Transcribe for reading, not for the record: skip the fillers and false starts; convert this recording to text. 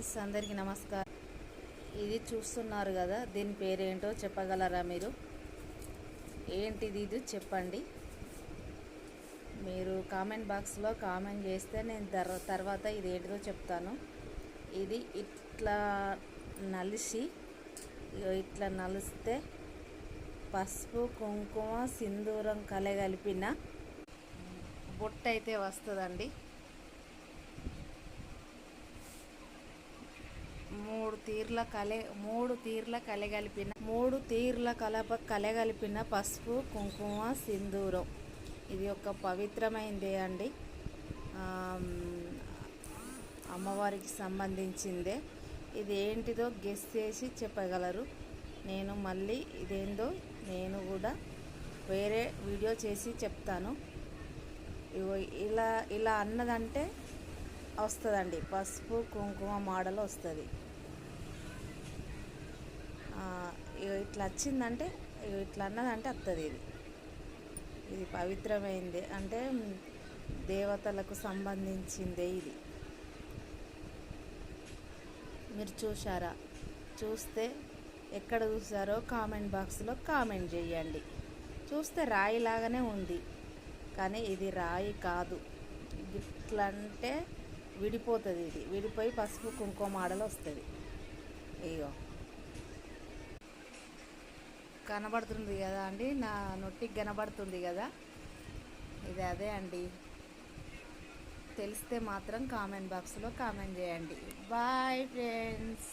Friends, అందరికీ నమస్కారం. ఇది చూస్తున్నారు కదా, దీని పేరేంటో చెప్పగలరా మీరు? ఏంటిది ఇది చెప్పండి. మీరు కామెంట్ బాక్స్లో కామెంట్ చేస్తే నేను తర్వాత ఇది ఏంటిదో చెప్తాను. ఇది ఇట్లా నలిసి, ఇట్లా నలిస్తే పసుపు కుంకుమ సింధూరం కలగలిపిన బొట్టు అయితే వస్తుందండి. మూడు తీర్ల కలగలిపిన పసుపు కుంకుమ సింధూరం. ఇది ఒక పవిత్రమైనదే అండి, అమ్మవారికి సంబంధించిందే. ఇది ఏంటిదో గెస్ చేసి చెప్పగలరు? నేను మళ్ళీ ఇదేందో నేను కూడా వేరే వీడియో చేసి చెప్తాను. ఇలా అన్నదంటే వస్తుందండి, పసుపు కుంకుమ మోడల్ వస్తుంది. ఇట్లా వచ్చిందంటే, ఇట్లా అన్నదంటే వస్తుంది. ఇది పవిత్రమైంది అంటే దేవతలకు సంబంధించిందే. ఇది మీరు చూసారా? చూస్తే ఎక్కడ చూసారో కామెంట్ బాక్స్లో కామెంట్ చేయండి. చూస్తే రాయిలాగానే ఉంది, కానీ ఇది రాయి కాదు. ఇట్లా అంటే విడిపోతుంది. ఇది విడిపోయి పసుపు కుంకుమ మోడల్ వస్తుంది. ఇగో కనబడుతుంది కదా అండి, నా నొట్టికి కనబడుతుంది కదా, ఇది అదే అండి. తెలిస్తే మాత్రం కామెంట్ బాక్స్లో కామెంట్ చేయండి. Bye friends.